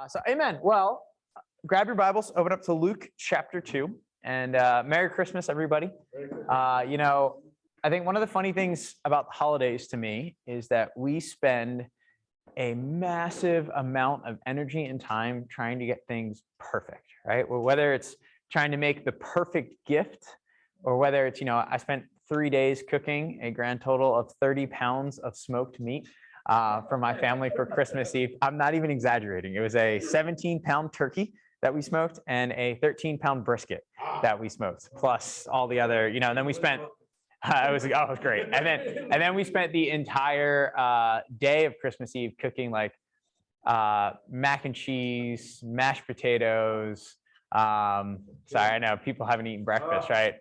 So amen. Well, grab your Bibles, open up to Luke chapter 2, and Merry Christmas, everybody. You know, I think one of the funny things about the holidays to me is that we spend a massive amount of energy and time trying to get things perfect, right? Well, whether it's trying to make the perfect gift or whether it's, I spent 3 days cooking a grand total of 30 pounds of smoked meat for my family for Christmas Eve. I'm not even exaggerating. It was a 17-pound turkey that we smoked and a 13-pound brisket that we smoked, plus all the other, and then we spent, it was great. And then we spent the entire day of Christmas Eve cooking like mac and cheese, mashed potatoes. Sorry, I know people haven't eaten breakfast, right?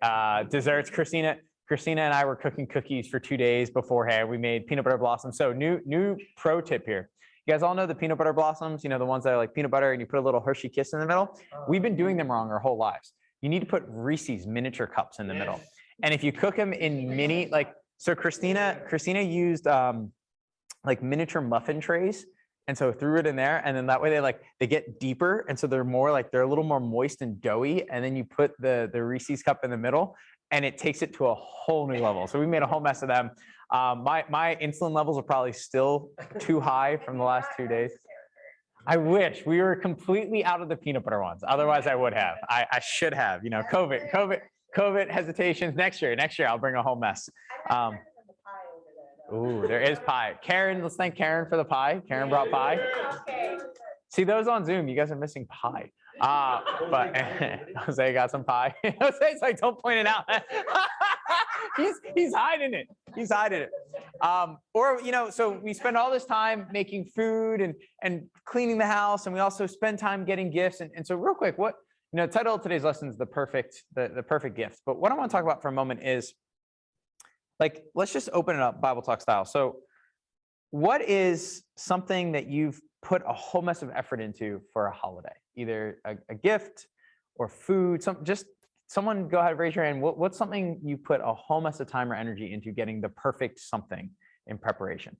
Desserts. Christina and I were cooking cookies for 2 days beforehand. We made peanut butter blossoms. So new pro tip here. You guys all know the peanut butter blossoms, the ones that are like peanut butter and you put a little Hershey Kiss in the middle. We've been doing them wrong our whole lives. You need to put Reese's miniature cups in the middle. And if you cook them in mini, so Christina used like miniature muffin trays. And so threw it in there, and then that way they get deeper, and so they're a little more moist and doughy. And then you put the Reese's cup in the middle, and it takes it to a whole new level. So we made a whole mess of them. My insulin levels are probably still too high from the last 2 days. I wish we were completely out of the peanut butter ones. Otherwise, I would have. I should have. COVID hesitations. Next year I'll bring a whole mess. Ooh, there is pie. Karen, let's thank Karen for the pie. Karen brought pie. See those on Zoom, you guys are missing pie. But Jose got some pie. Jose's like, don't point it out. he's hiding it. He's hiding it. So we spend all this time making food and cleaning the house, and we also spend time getting gifts. And so real quick, the title of today's lesson is the perfect gift. But what I want to talk about for a moment is, let's just open it up Bible talk style. So what is something that you've put a whole mess of effort into for a holiday? Either a gift or food, someone go ahead, raise your hand. What's something you put a whole mess of time or energy into getting the perfect something in preparation?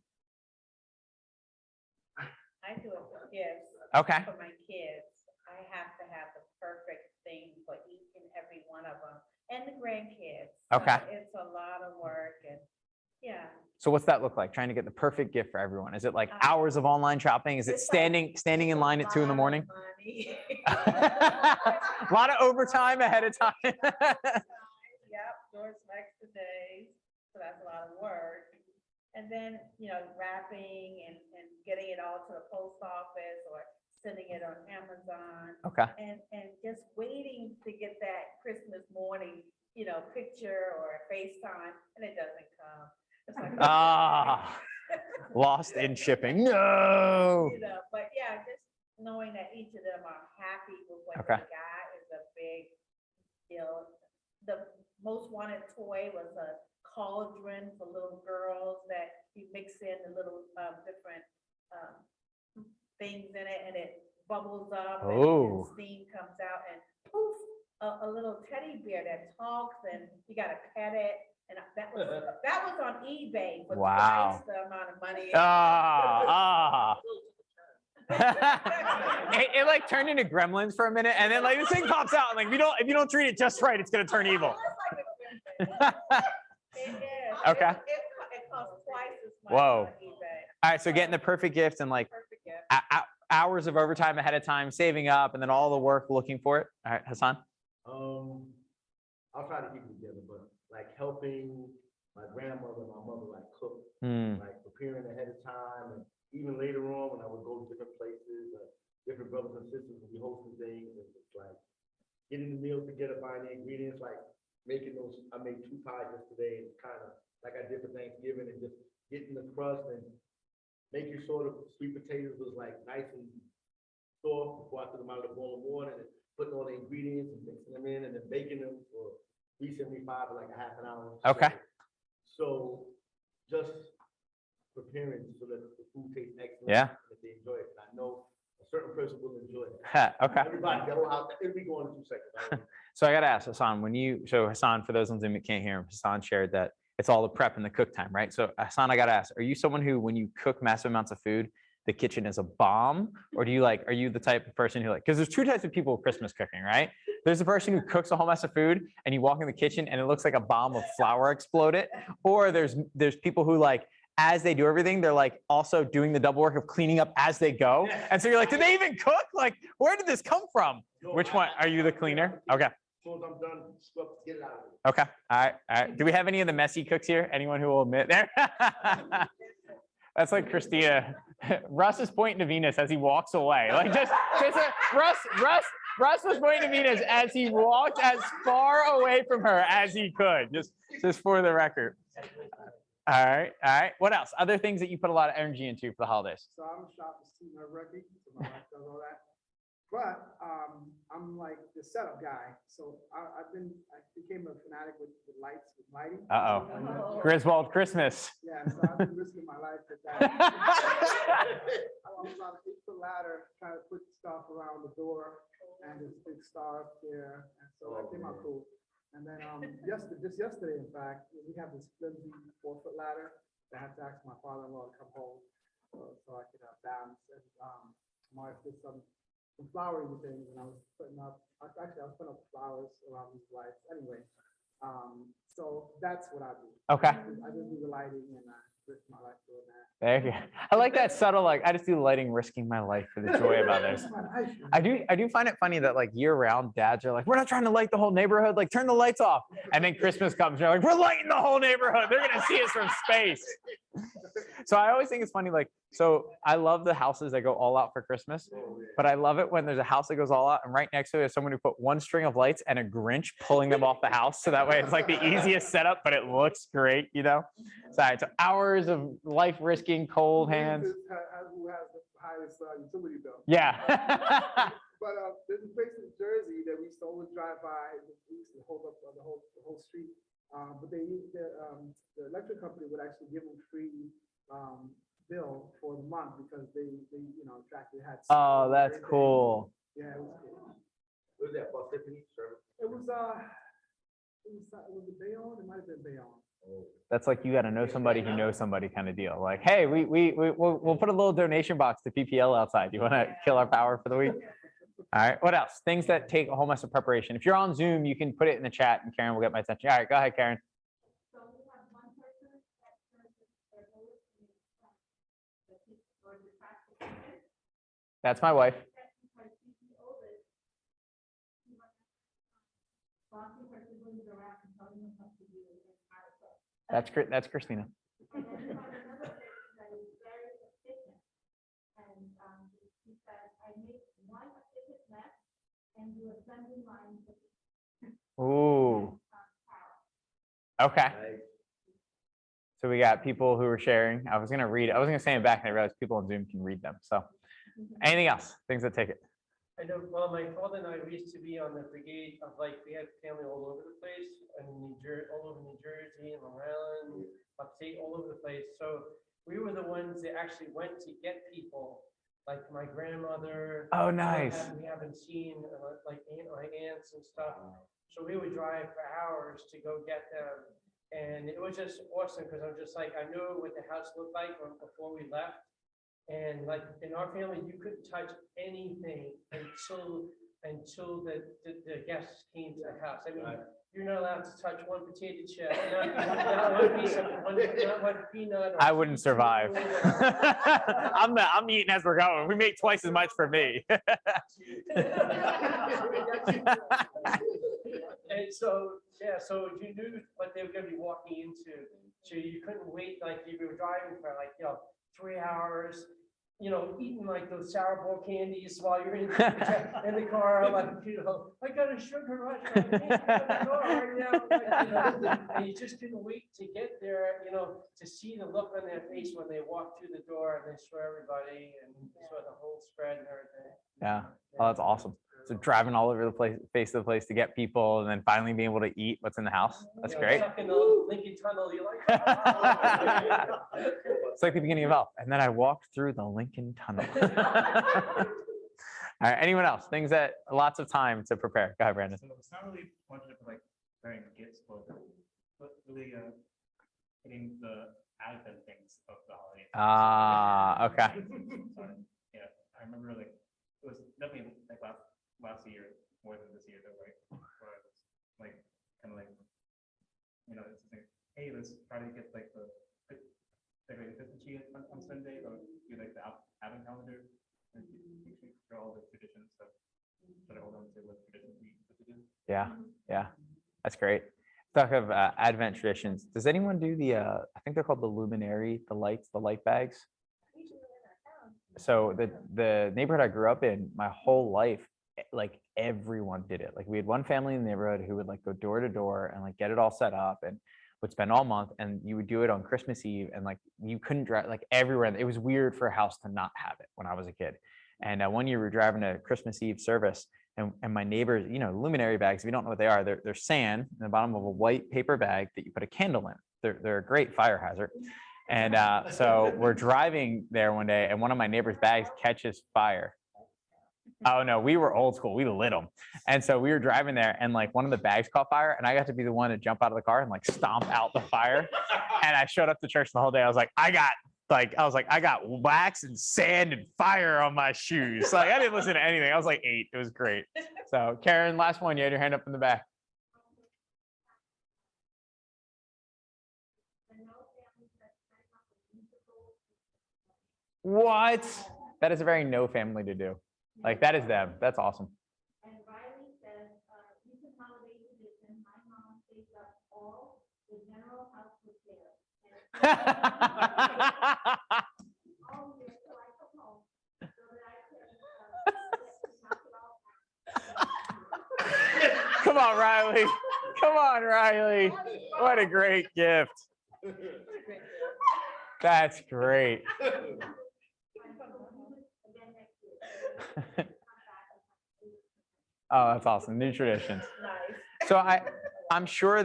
I do it for gifts. Okay. For my kids, I have to have the perfect thing for each and every one of them. And the grandkids. Okay. So it's a lot of work, and yeah. So what's that look like? Trying to get the perfect gift for everyone? Is it like hours of online shopping? Is it standing in line at 2 in the morning? A lot of overtime ahead of time. Yep, George likes the days, so that's a lot of work. And then wrapping and getting it all to the post office or sending it on Amazon. Okay. And just waiting to get that Christmas morning, picture or FaceTime, and it doesn't come. It's like, lost in shipping. No. But yeah, just knowing that each of them are happy with what Okay. they got is a big deal. The most wanted toy was a cauldron for little girls that you mix in the little different things in it, and it bubbles up and steam comes out, and poof, a little teddy bear that talks, and you got to pet it. And that was on eBay for twice the amount of money. It turned into Gremlins for a minute, and then this thing pops out, and if you don't treat it just right, it's gonna turn evil. It is. Okay. It costs twice as much Whoa. on eBay. All right, so getting the perfect gift and Perfect gift. hours of overtime ahead of time, saving up, and then all the work looking for it. All right, Hassan. I'll try to keep it together, but helping my grandmother and my mother cook, preparing ahead of time, and even later on when I would go to different places, different brothers and sisters would be hosting things, and it's getting the meals together, finding the ingredients, making those. I made 2 pies yesterday, and kind of like I did for Thanksgiving, and just getting the crust and making sure the sweet potatoes was nice and soft before I took them out of the boiling water, and putting all the ingredients and mixing them in, and then baking them for 375 for a half an hour. Okay. So just preparing so that the food tastes excellent. Yeah. That they enjoy it. And I know a certain person will enjoy it. Okay. Everybody, it'll be going in 2 seconds. So I got to ask Hassan, Hassan, for those on Zoom that can't hear him, Hassan shared that it's all the prep and the cook time, right? So Hassan, I got to ask, are you someone who, when you cook massive amounts of food, the kitchen is a bomb? Or do you like, are you the type of person who like, because there's two types of people with Christmas cooking, right? There's the person who cooks a whole mess of food and you walk in the kitchen and it looks like a bomb of flour exploded. Or there's people who like, as they do everything, they're like also doing the double work of cleaning up as they go. And so you're like, did they even cook? Like, where did this come from? Which one? Are you the cleaner? Okay. As soon as I'm done, get it out of here. Okay. All right. All right. Do we have any of the messy cooks here? Anyone who will admit there? That's like Christina. Russ is pointing to Venus as he walks away. Like Russ was pointing to Venus as he walked as far away from her as he could. Just for the record. All right. All right. What else? Other things that you put a lot of energy into for the holidays? So I'm shopping to see my record, so my wife does all that. But I'm like the setup guy. So I became a fanatic with lighting. Uh-oh. Griswold Christmas. Yeah, so I've been risking my life with that. I was on an 8-foot ladder trying to put stuff around the door and this big star up there. And so that came out cool. And then just yesterday, in fact, we have this flimsy 4-foot ladder that I had to ask my father-in-law to come home so I could balance. And my wife did some flowering things, and I was putting up flowers around these lights. Anyway, so that's what I do. Okay. I just do the lighting and I risk my life doing that. There you go. I like that subtle, like, I just do lighting, risking my life for the joy of others. I do find it funny that like year round dads are like, we're not trying to light the whole neighborhood, like turn the lights off. And then Christmas comes, you're like, we're lighting the whole neighborhood. They're gonna see us from space. So I always think it's funny, like, so I love the houses that go all out for Christmas, but I love it when there's a house that goes all out and right next to it is someone who put one string of lights and a Grinch pulling them off the house. So that way it's like the easiest setup, but it looks great, you know? So hours of life risking, cold hands. Who has the highest utility bill? Yeah. But there's a place in Jersey that we used to always drive by. We used to hold up the whole street. But they the electric company would actually give them free bill for the month because they attracted had. Oh, that's cool. Yeah, it was cool. What was that, about Tiffany service? It was it Bayonne? It might have been Bayonne. That's like you got to know somebody who knows somebody kind of deal. Like, hey, we'll put a little donation box to PPL outside. You want to kill our power for the week? All right. What else? Things that take a whole mess of preparation. If you're on Zoom, you can put it in the chat, and Karen will get my attention. All right, go ahead, Karen. That's my wife. That's Christina. Ooh. Okay. So we got people who are sharing. I was gonna say it back and I realized people on Zoom can read them. So anything else? Things that take it. I know, well, my father and I, we used to be on the brigade of like, we had family all over the place, and all over New Jersey and Long Island, upstate, all over the place. So we were the ones that actually went to get people, like my grandmother. Oh, nice. We haven't seen, like my aunts and stuff. So we would drive for hours to go get them. And it was just awesome because I'm just like, I knew what the house looked like before we left. And like in our family, you couldn't touch anything until the guests came to the house. I mean, you're not allowed to touch one potato chip, not one piece of not one peanut. I wouldn't survive. I'm eating as we're going. We make twice as much for me. And so, yeah, so you knew what they were going to be walking into. So you couldn't wait, like you were driving for like, 3 hours, eating like those sour ball candies while you're in the car, like, I got a sugar rush. I can't get in the car right now. And you just couldn't wait to get there, to see the look on their face when they walked through the door and they saw everybody and saw the whole spread and everything. Yeah. Oh, that's awesome. So driving all over the face of the place to get people and then finally being able to eat what's in the house. That's great. Stuck in the Lincoln Tunnel, you like? It's like the beginning of Elf. And then I walked through the Lincoln Tunnel. All right. Anyone else? Things that lots of time to prepare. Go ahead, Brandon. So it's not really much of like preparing gifts, but really getting the Advent things of the holidays. Okay. So, yeah, I remember like it was definitely like last year more than this year though, right? Where I was like kind of like it's like, hey, let's try to get like the Christmas tree on Sunday, or do like the Advent calendar, and for all the traditions. So try to hold on to what traditions we do. Yeah, that's great. Talk of Advent traditions. Does anyone do the? I think they're called the luminary, the lights, the light bags. So the neighborhood I grew up in, my whole life, like everyone did it. Like we had one family in the neighborhood who would like go door to door and like get it all set up and would spend all month, and you would do it on Christmas Eve, and like you couldn't drive like everywhere. It was weird for a house to not have it when I was a kid. And one year we were driving to Christmas Eve service, and my neighbors, luminary bags, if you don't know what they are, they're sand in the bottom of a white paper bag that you put a candle in. They're a great fire hazard. And so we're driving there one day, and one of my neighbor's bags catches fire. Oh no, we were old school. We lit them. And so we were driving there, and like one of the bags caught fire, and I got to be the one to jump out of the car and like stomp out the fire. And I showed up to church the whole day. I was like, I got wax and sand and fire on my shoes. Like I didn't listen to anything. I was like 8. It was great. So Karen, last one, you had your hand up in the back. What? That is a very no family to do. Like that is them. That's awesome. And Riley says, recent holiday tradition, my mom stays up all the general house repairs. All year till I come home, so that I can knock it all out. Come on, Riley. Come on, Riley. What a great gift. That's great. Oh, that's awesome. New traditions. So I'm sure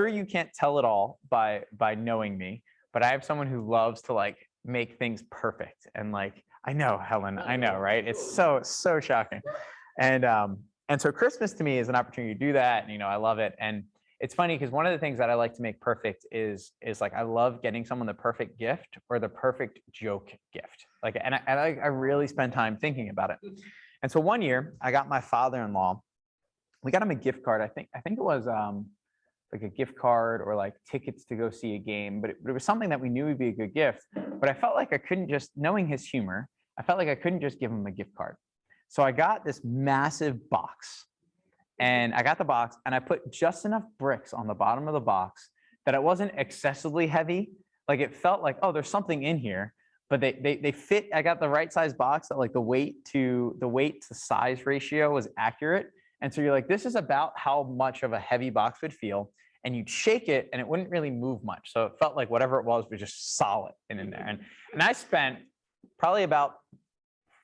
you can't tell it all by knowing me, but I have someone who loves to like make things perfect. And like, I know, Helen, I know, right? It's so shocking. And so Christmas to me is an opportunity to do that. And, I love it. And it's funny because one of the things that I like to make perfect is like, I love getting someone the perfect gift or the perfect joke gift. Like, and I really spend time thinking about it. And so one year I got my father-in-law, we got him a gift card. I think it was like a gift card or like tickets to go see a game, but it was something that we knew would be a good gift. But I felt like I couldn't just, knowing his humor, I felt like I couldn't just give him a gift card. So I got this massive box, and I got the box and I put just enough bricks on the bottom of the box that it wasn't excessively heavy. Like it felt like, oh, there's something in here, but they fit. I got the right size box that like the weight to size ratio was accurate. And so you're like, this is about how much of a heavy box would feel. And you'd shake it and it wouldn't really move much. So it felt like whatever it was just solid in there. And I spent probably about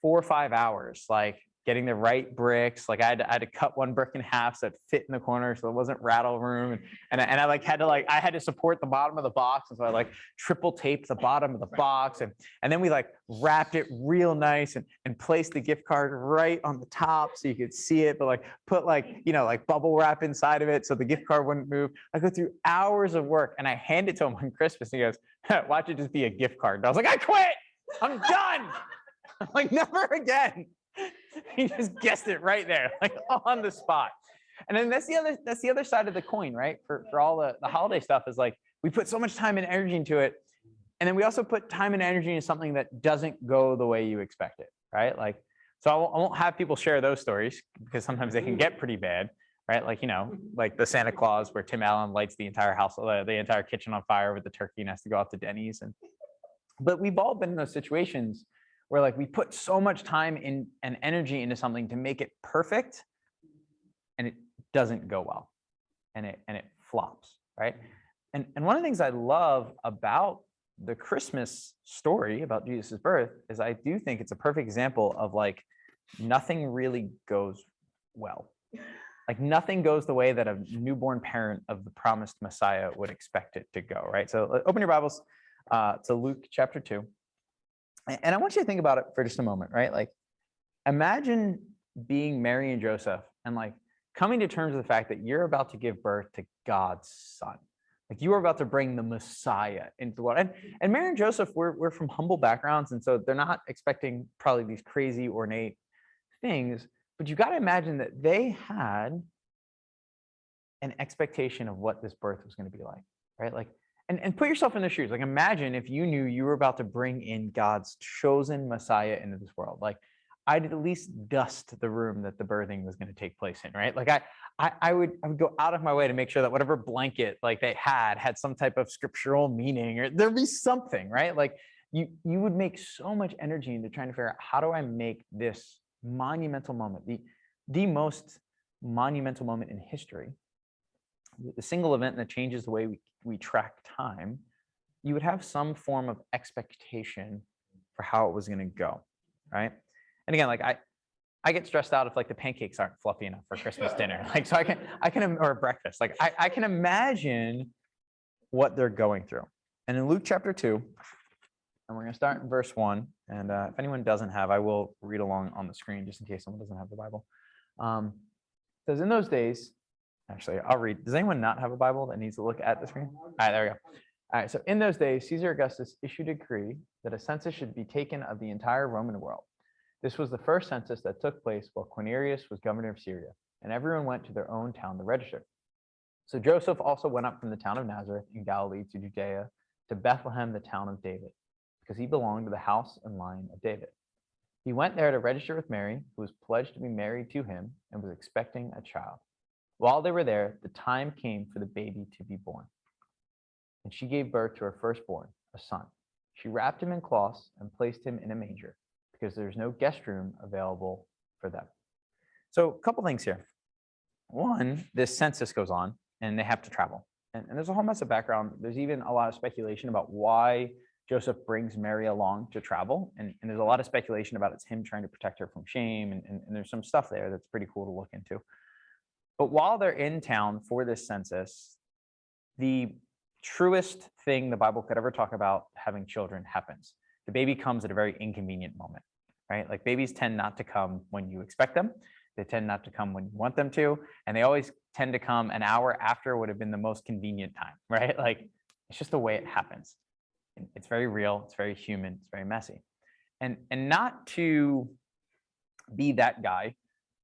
4 or 5 hours, like getting the right bricks. Like I had to cut one brick in half so it fit in the corner so it wasn't rattle room. And I like had to support the bottom of the box. And so I like triple taped the bottom of the box. And then we like wrapped it real nice and placed the gift card right on the top so you could see it, but like put like bubble wrap inside of it so the gift card wouldn't move. I go through hours of work and I hand it to him on Christmas. And he goes, watch it just be a gift card. And I was like, I quit. I'm done. I'm like, never again. He just guessed it right there, like on the spot. And then that's the other side of the coin, right? For all the holiday stuff is like, we put so much time and energy into it. And then we also put time and energy into something that doesn't go the way you expect it, right? Like, so I won't have people share those stories because sometimes they can get pretty bad, right? Like, like the Santa Claus where Tim Allen lights the entire house, the entire kitchen on fire with the turkey and has to go out to Denny's. But we've all been in those situations where like we put so much time and energy into something to make it perfect and it doesn't go well and it flops, right? And one of the things I love about the Christmas story about Jesus' birth is I do think it's a perfect example of like nothing really goes well. Like nothing goes the way that a newborn parent of the promised Messiah would expect it to go, right? So open your Bibles to Luke chapter 2. And I want you to think about it for just a moment, right? Like, imagine being Mary and Joseph and like coming to terms with the fact that you're about to give birth to God's son. Like you are about to bring the Messiah into the world. And Mary and Joseph, we're from humble backgrounds, and so they're not expecting probably these crazy ornate things, but you got to imagine that they had an expectation of what this birth was going to be like, right? Like, and put yourself in their shoes. Like imagine if you knew you were about to bring in God's chosen Messiah into this world. Like I'd at least dust the room that the birthing was going to take place in, right? Like I would go out of my way to make sure that whatever blanket like they had some type of scriptural meaning, or there'd be something, right? Like you would make so much energy into trying to figure out, how do I make this monumental moment, the most monumental moment in history, the single event that changes the way we track time, you would have some form of expectation for how it was going to go, right? And again, like I get stressed out if like the pancakes aren't fluffy enough for Christmas dinner. Like, so I can, or breakfast, like I can imagine what they're going through. And in Luke chapter 2, and we're going to start in verse 1. And if anyone doesn't have, I will read along on the screen just in case someone doesn't have the Bible. It says, in those days, actually, I'll read. Does anyone not have a Bible that needs to look at the screen? All right, there we go. All right, so in those days, Caesar Augustus issued a decree that a census should be taken of the entire Roman world. This was the first census that took place while Quirinius was governor of Syria, and everyone went to their own town to register. So Joseph also went up from the town of Nazareth in Galilee to Judea, to Bethlehem, the town of David, because he belonged to the house and line of David. He went there to register with Mary, who was pledged to be married to him and was expecting a child. While they were there, the time came for the baby to be born. And she gave birth to her firstborn, a son. She wrapped him in cloths and placed him in a manger, because there's no guest room available for them. So a couple things here. One, this census goes on and they have to travel. And there's a whole mess of background. There's even a lot of speculation about why Joseph brings Mary along to travel. And there's a lot of speculation about it's him trying to protect her from shame. And there's some stuff there that's pretty cool to look into. But while they're in town for this census, the truest thing the Bible could ever talk about having children happens. The baby comes at a very inconvenient moment, right? Like babies tend not to come when you expect them. They tend not to come when you want them to. And they always tend to come an hour after would have been the most convenient time, right? Like it's just the way it happens. It's very real. It's very human. It's very messy. And not to be that guy,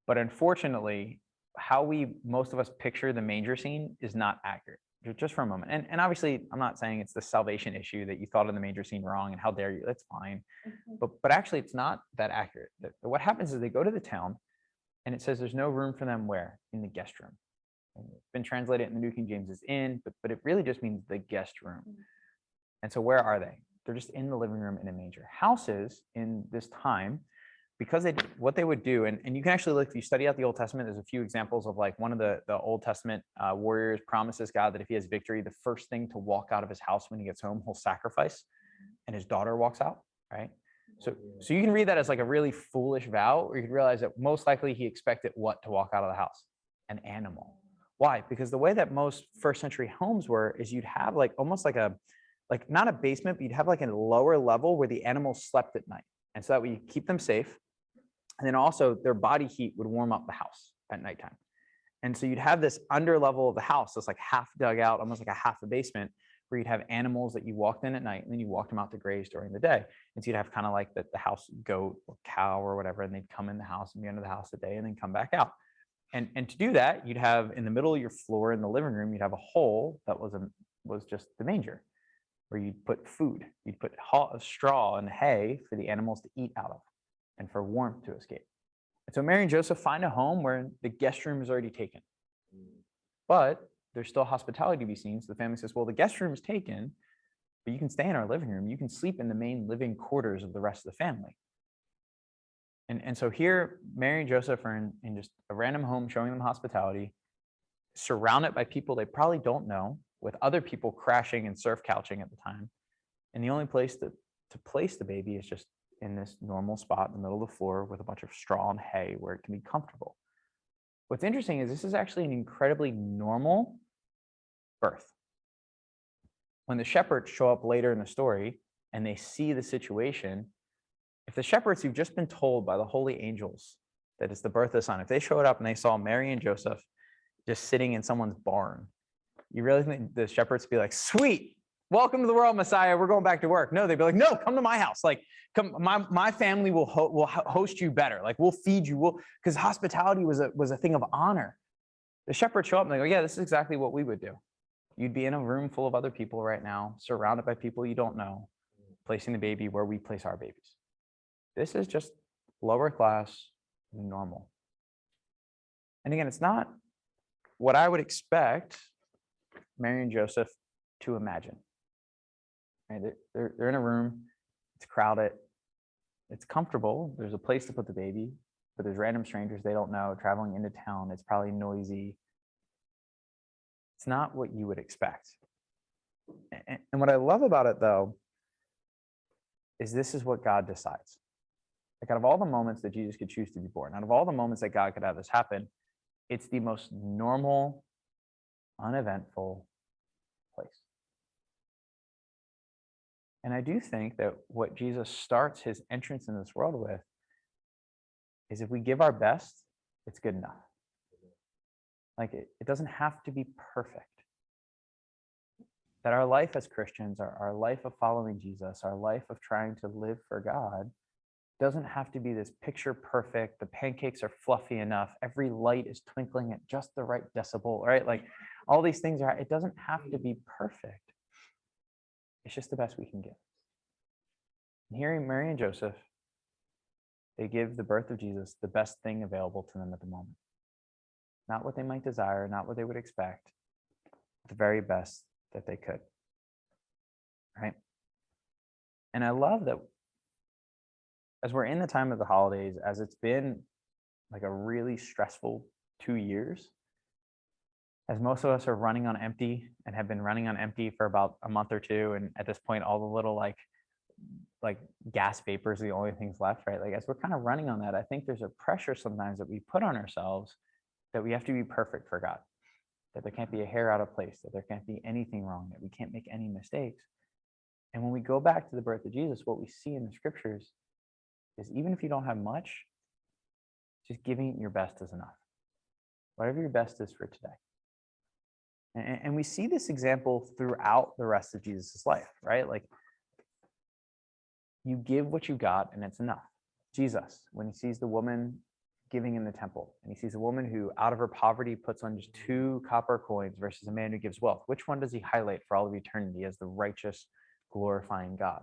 but unfortunately, how most of us picture the manger scene is not accurate. Just for a moment. And obviously, I'm not saying it's the salvation issue that you thought of the manger scene wrong and how dare you, that's fine. But actually, it's not that accurate. What happens is they go to the town and it says there's no room for them where? In the guest room. And it's been translated in the New King James as in, but it really just means the guest room. And so where are they? They're just in the living room in a manger. Houses in this time, because what they would do, and you can actually look, if you study out the Old Testament, there's a few examples of like one of the Old Testament warriors promises God that if he has victory, the first thing to walk out of his house when he gets home, he'll sacrifice, and his daughter walks out, right? So you can read that as like a really foolish vow, or you can realize that most likely he expected what to walk out of the house? An animal. Why? Because the way that most first century homes were is you'd have like almost like not a basement, but you'd have like a lower level where the animals slept at night. And so that way you keep them safe. And then also their body heat would warm up the house at nighttime. And so you'd have this under level of the house that's like half dug out, almost like a half a basement, where you'd have animals that you walked in at night and then you walked them out to graze during the day. And so you'd have kind of like the house goat or cow or whatever, and they'd come in the house and be under the house a day and then come back out. And to do that, you'd have in the middle of your floor in the living room, you'd have a hole that was just the manger, where you'd put food. You'd put straw and hay for the animals to eat out of and for warmth to escape. And so Mary and Joseph find a home where the guest room is already taken. But there's still hospitality to be seen. So the family says, well, the guest room is taken, but you can stay in our living room. You can sleep in the main living quarters of the rest of the family. And so here, Mary and Joseph are in just a random home showing them hospitality, surrounded by people they probably don't know, with other people crashing and surf couching at the time. And the only place to place the baby is just in this normal spot in the middle of the floor with a bunch of straw and hay where it can be comfortable. What's interesting is this is actually an incredibly normal birth. When the shepherds show up later in the story and they see the situation, if the shepherds who've just been told by the holy angels that it's the birth of the son, if they showed up and they saw Mary and Joseph just sitting in someone's barn, You really think the shepherds be like, sweet, welcome to the world, Messiah. We're going back to work. No, they'd be like, no, come to my house. Like, come, my family will host you better. Like, we'll feed you. Because hospitality was a thing of honor. The shepherds show up and they go, yeah, this is exactly what we would do. You'd be in a room full of other people right now, surrounded by people you don't know, placing the baby where we place our babies. This is just lower class, normal. And again, it's not what I would expect Mary and Joseph to imagine. Right? They're in a room, it's crowded, it's comfortable, there's a place to put the baby, but there's random strangers they don't know traveling into town. It's probably noisy. It's not what you would expect. And what I love about it, though, is this is what God decides. Like, out of all the moments that Jesus could choose to be born, out of all the moments that God could have this happen, it's the most normal, uneventful place. And I do think that what Jesus starts his entrance in this world with is, if we give our best, it's good enough. Like, it doesn't have to be perfect. That our life as Christians, our life of following Jesus, our life of trying to live for God, doesn't have to be this picture perfect. The pancakes are fluffy enough. Every light is twinkling at just the right decibel, right? Like, all these things are, it doesn't have to be perfect. It's just the best we can give. And hearing Mary and Joseph, they give the birth of Jesus the best thing available to them at the moment. Not what they might desire, not what they would expect, the very best that they could. Right? And I love that as we're in the time of the holidays, as it's been like a really stressful 2 years, as most of us are running on empty and have been running on empty for about a month or two, and at this point, all the little like gas vapors are the only things left, right? Like, as we're kind of running on that, I think there's a pressure sometimes that we put on ourselves that we have to be perfect for God, that there can't be a hair out of place, that there can't be anything wrong, that we can't make any mistakes. And when we go back to the birth of Jesus, what we see in the scriptures is, even if you don't have much, just giving your best is enough. Whatever your best is for today. And we see this example throughout the rest of Jesus' life, right? Like, you give what you got and it's enough. Jesus, when he sees the woman giving in the temple, and he sees a woman who out of her poverty puts on just 2 copper coins versus a man who gives wealth, which one does he highlight for all of eternity as the righteous, glorifying God?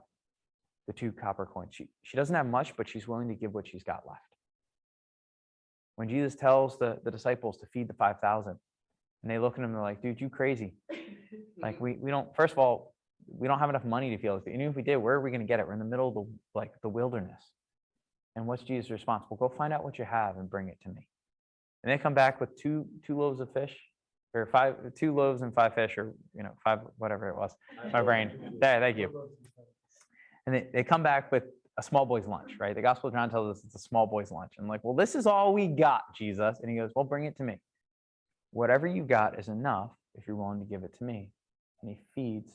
The 2 copper coins. She doesn't have much, but she's willing to give what she's got left. When Jesus tells the disciples to feed the 5,000, and they look at him and they're like, dude, you crazy. Like, we don't, first of all, we don't have enough money to feed this. Even if we did, where are we going to get it? We're in the middle of the wilderness. And what's Jesus' response? Well, go find out what you have and bring it to me. And they come back with two loaves of fish, or 2 loaves and 5 fish, or 5, whatever it was. My brain. There, thank you. And they come back with a small boy's lunch, right? The Gospel of John tells us it's a small boy's lunch. I'm like, well, this is all we got, Jesus. And he goes, well, bring it to me. Whatever you got is enough if you're willing to give it to me. And he feeds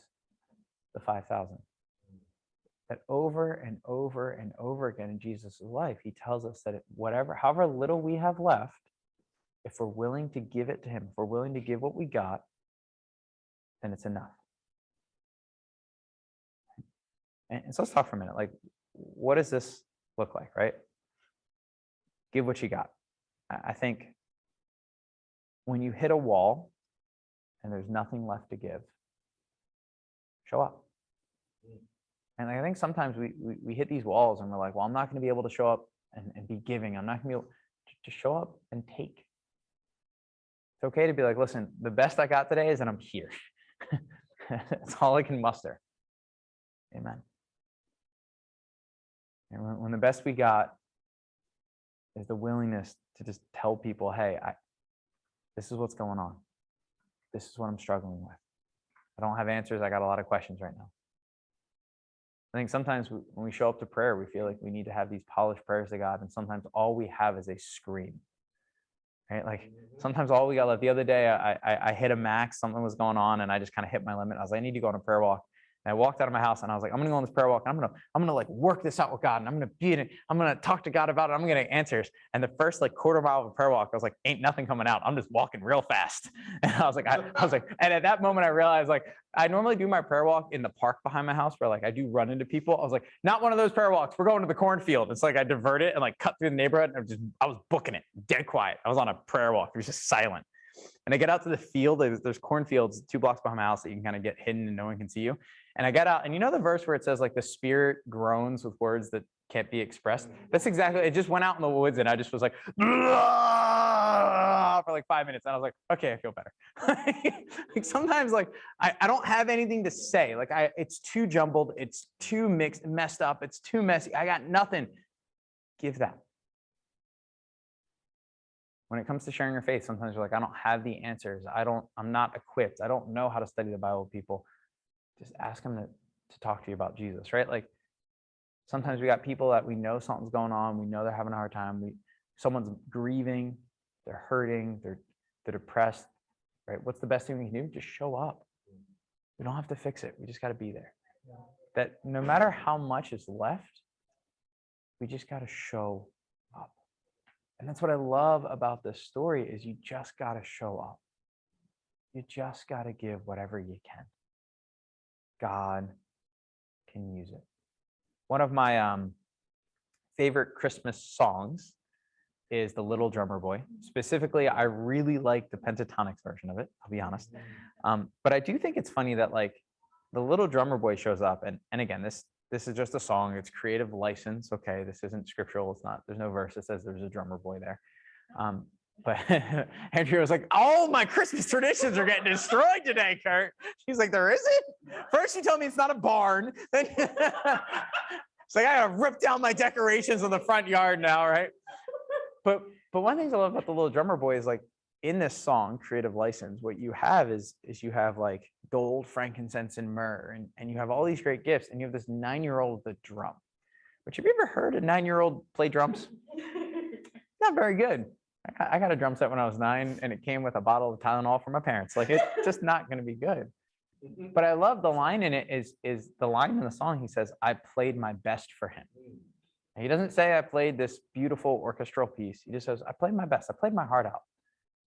the 5,000. That over and over and over again in Jesus' life, he tells us that however little we have left, if we're willing to give it to him, if we're willing to give what we got, then it's enough. And so let's talk for a minute. Like, what does this look like, right? Give what you got. I think when you hit a wall and there's nothing left to give, show up. And I think sometimes we hit these walls and we're like, well, I'm not going to be able to show up and be giving. I'm not going to be able to show up and take. It's okay to be like, listen, the best I got today is that I'm here. That's all I can muster. Amen. And when the best we got is the willingness to just tell people, hey, this is what's going on. This is what I'm struggling with. I don't have answers. I got a lot of questions right now. I think sometimes when we show up to prayer, we feel like we need to have these polished prayers to God, and sometimes all we have is a scream. Right? Like, sometimes all we got left. The other day, I hit a max. Something was going on, and I just kind of hit my limit. I was like, I need to go on a prayer walk. And I walked out of my house and I was like, I'm gonna go on this prayer walk. And I'm gonna like work this out with God, and I'm gonna be in it. I'm gonna talk to God about it. I'm gonna get answers. And the first like quarter mile of a prayer walk, I was like, ain't nothing coming out. I'm just walking real fast. And I was like, and at that moment I realized like I normally do my prayer walk in the park behind my house where like I do run into people. I was like, not one of those prayer walks. We're going to the cornfield. It's like I divert it and like cut through the neighborhood. And I was booking it, dead quiet. I was on a prayer walk. It was just silent. And I get out to the field. There's cornfields 2 blocks behind my house that you can kind of get hidden and no one can see you. And I got out, and you know the verse where it says like the spirit groans with words that can't be expressed? That's exactly, it just went out in the woods and I just was like, for like 5 minutes. And I was like, okay, I feel better. Like sometimes like I don't have anything to say. Like it's too jumbled. It's too messed up. It's too messy. I got nothing. Give that. When it comes to sharing your faith, sometimes you're like, I don't have the answers. I'm not equipped. I don't know how to study the Bible with people. Just ask them to talk to you about Jesus, right? Like sometimes we got people that we know something's going on. We know they're having a hard time. Someone's grieving, they're hurting, they're depressed, right? What's the best thing we can do? Just show up. We don't have to fix it. We just got to be there. That no matter how much is left, we just got to show up. And that's what I love about this story is you just got to show up. You just got to give whatever you can. God can use it. One of my favorite Christmas songs is The Little Drummer Boy. Specifically, I really like the pentatonics version of it, I'll be honest. But I do think it's funny that like the little drummer boy shows up, and again, this is just a song, it's creative license, okay? This isn't scriptural, there's no verse that says there's a drummer boy there. But Andrea was like, oh, my Christmas traditions are getting destroyed today, Kurt. She's like, there isn't? First you told me it's not a barn. Then it's like, I gotta rip down my decorations in the front yard now, right? But one of the things I love about the little drummer boy is like in this song, Creative License, what you have is you have like gold, frankincense, and myrrh, and you have all these great gifts, and you have this 9-year-old with a drum. But have you ever heard a 9-year-old play drums? Not very good. I got a drum set when I was 9, and it came with a bottle of Tylenol from my parents. Like it's just not going to be good. But I love the line in it is the line in the song. He says, I played my best for him. And he doesn't say I played this beautiful orchestral piece. He just says, I played my best. I played my heart out.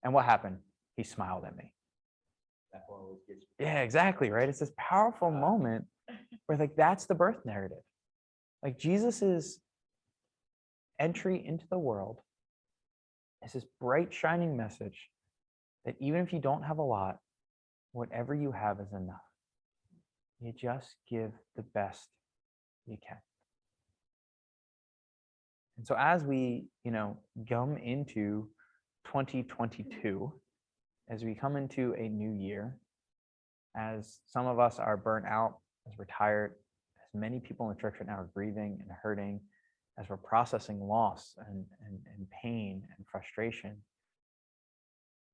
And what happened? He smiled at me. Yeah, exactly, right? It's this powerful moment where like that's the birth narrative. Like Jesus's entry into the world is this bright, shining message that even if you don't have a lot, whatever you have is enough. You just give the best you can. And so as we, come into 2022, as we come into a new year, as some of us are burnt out, as we're tired, as many people in the church right now are grieving and hurting, as we're processing loss and pain and frustration,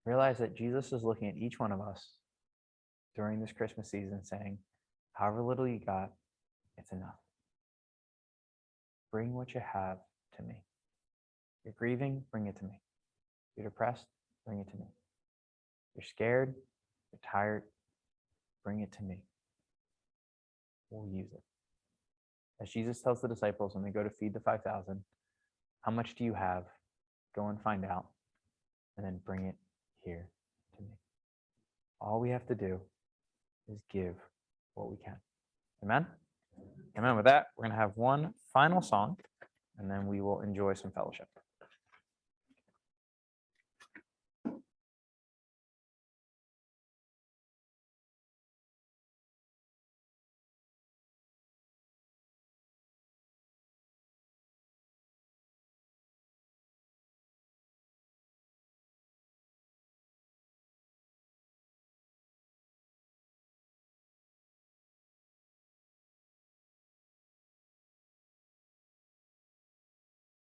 realize that Jesus is looking at each one of us during this Christmas season saying, however little you got, it's enough. Bring what you have to me. You're grieving, bring it to me. You're depressed, bring it to me. You're scared, you're tired, bring it to me. We'll use it. As Jesus tells the disciples when they go to feed the 5,000, how much do you have? Go and find out, and then bring it here to me. All we have to do is give what we can. Amen? Amen. With that, we're going to have one final song, and then we will enjoy some fellowship.